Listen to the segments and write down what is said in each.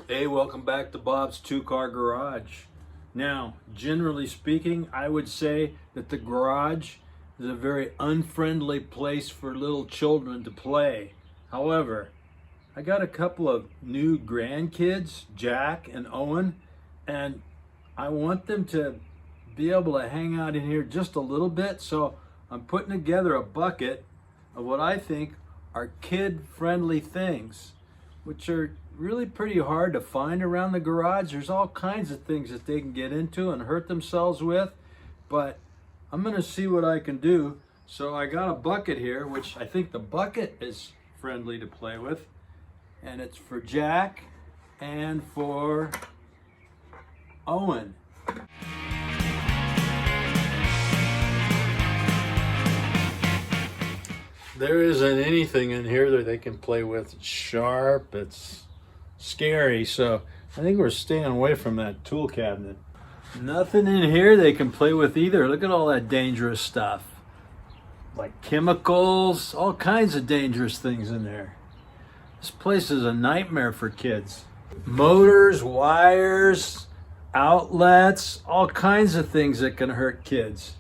Hey, welcome back to Bob's Two-Car Garage. Now, generally speaking, I would say that the garage is a very unfriendly place for little children to play. However, I got a couple of new grandkids, Jack and Owen, and I want them to be able to hang out in here just a little bit, so I'm putting together a bucket of what I think are kid-friendly things, which are really pretty hard to find around the garage. There's all kinds of things that they can get into and hurt themselves with, but I'm gonna see what I can do. So I got a bucket here, which I think the bucket is friendly to play with, and it's for Jack and for Owen. There isn't anything in here that they can play with. It's sharp, it's scary, so I think we're staying away from that tool cabinet. Nothing in here they can play with either. Look at all that dangerous stuff. Like chemicals, all kinds of dangerous things in there. This place is a nightmare for kids. Motors, wires, outlets, all kinds of things that can hurt kids.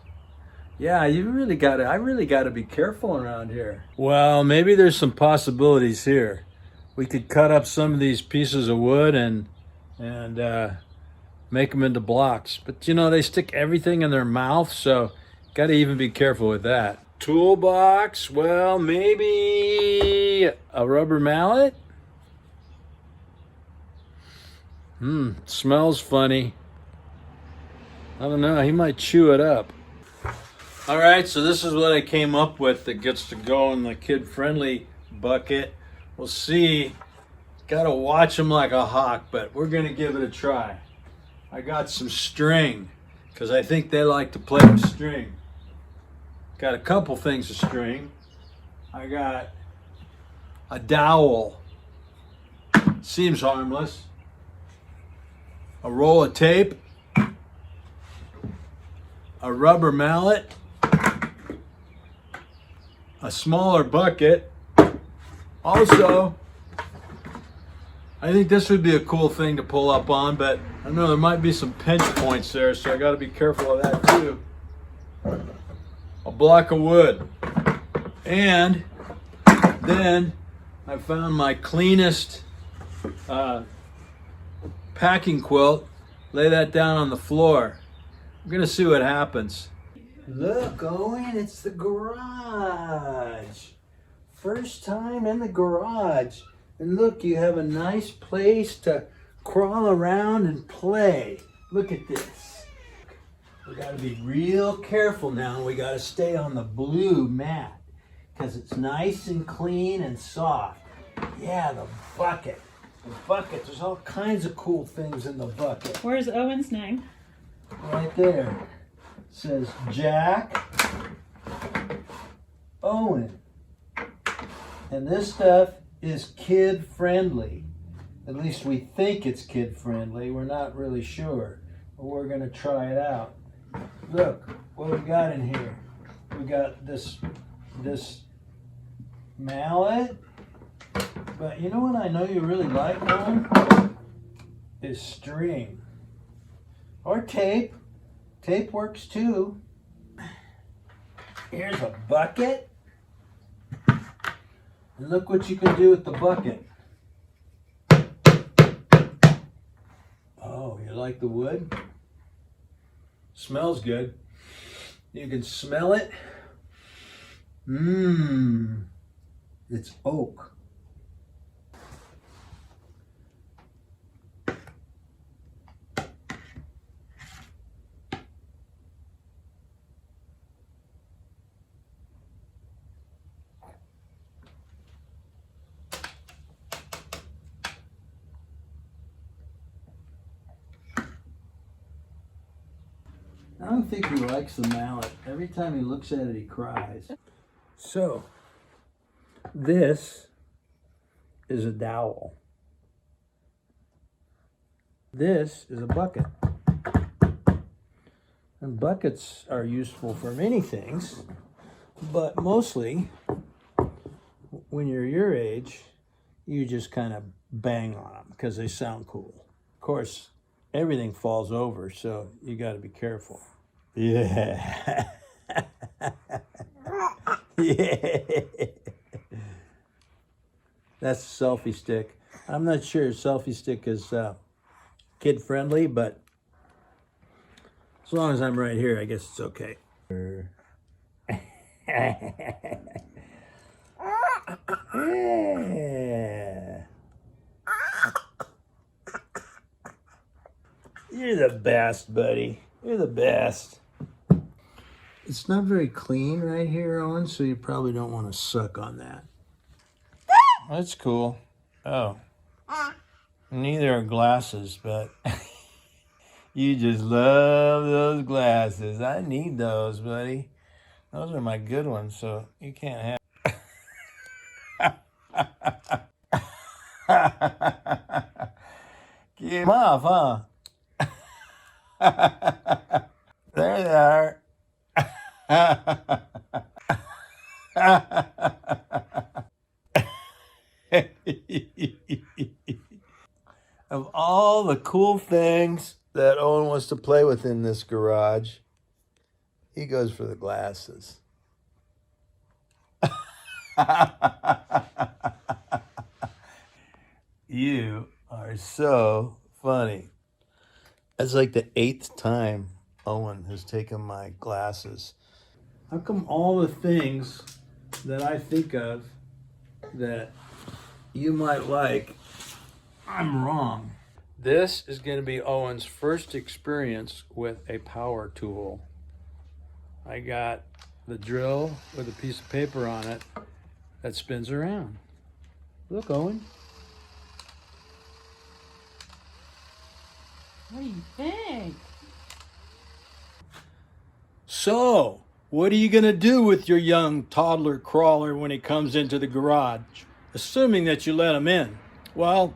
Yeah, I really gotta be careful around here. Well, maybe there's some possibilities here. We could cut up some of these pieces of wood and make them into blocks. But you know, they stick everything in their mouth, so gotta even be careful with that. Toolbox, well, maybe a rubber mallet? Smells funny. I don't know, he might chew it up. All right, so this is what I came up with that gets to go in the kid-friendly bucket. We'll see. Gotta watch them like a hawk, but we're gonna give it a try. I got some string, because I think they like to play with string. Got a couple things of string. I got a dowel. Seems harmless. A roll of tape. A rubber mallet. A smaller bucket. Also, I think this would be a cool thing to pull up on, but I know there might be some pinch points there, so I got to be careful of that too. A block of wood. And then I found my cleanest packing quilt. Lay that down on the floor. I'm going to see what happens. Look, Owen, it's the garage. First time in the garage. And look, you have a nice place to crawl around and play. Look at this. We gotta be real careful now. We gotta stay on the blue mat because it's nice and clean and soft. Yeah, the bucket. The bucket, there's all kinds of cool things in the bucket. Where's Owen's name? Right there. It says Jack, Owen. And this stuff is kid friendly. At least we think it's kid friendly. We're not really sure, but we're gonna try it out. Look what we got in here. We got this mallet, but you know what I know you really like, Owen? Is string. Or tape. Tape works too. Here's a bucket. And look what you can do with the bucket. Oh, you like the wood? Smells good. You can smell it. It's oak. I don't think he likes the mallet. Every time he looks at it, he cries. So, this is a dowel. This is a bucket. And buckets are useful for many things, but mostly when you're your age, you just kind of bang on them because they sound cool. Of course, everything falls over, so you got to be careful. Yeah. Yeah. That's a selfie stick. I'm not sure selfie stick is kid friendly, but as long as I'm right here, I guess it's okay. Yeah. You're the best, buddy. You're the best. It's not very clean right here, Owen, so you probably don't want to suck on that. That's cool. Oh. Neither are glasses, but you just love those glasses. I need those, buddy. Those are my good ones, so you can't have. Get them off, huh? There they are. Of all the cool things that Owen wants to play with in this garage, he goes for the glasses. You are so funny. That's like the 8th time Owen has taken my glasses. How come all the things that I think of that you might like, I'm wrong? This is going to be Owen's first experience with a power tool. I got the drill with a piece of paper on it that spins around. Look, Owen. What do you think? So, what are you going to do with your young toddler crawler when he comes into the garage? Assuming that you let him in. Well,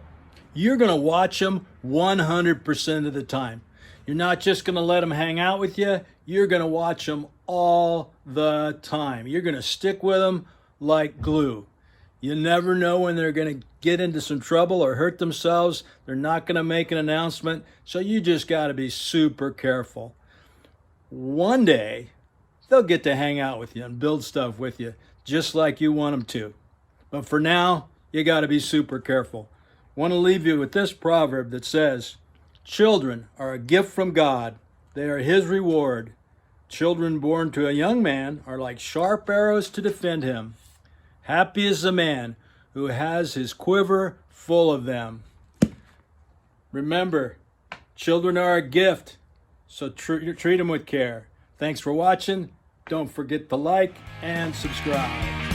you're going to watch him 100% of the time. You're not just going to let him hang out with you. You're going to watch him all the time. You're going to stick with him like glue. You never know when they're going to get into some trouble or hurt themselves. They're not going to make an announcement. So you just got to be super careful. One day, they'll get to hang out with you and build stuff with you, just like you want them to. But for now, you got to be super careful. I want to leave you with this proverb that says, children are a gift from God. They are his reward. Children born to a young man are like sharp arrows to defend him. Happy is the man who has his quiver full of them. Remember, children are a gift, so treat them with care. Thanks for watching. Don't forget to like and subscribe.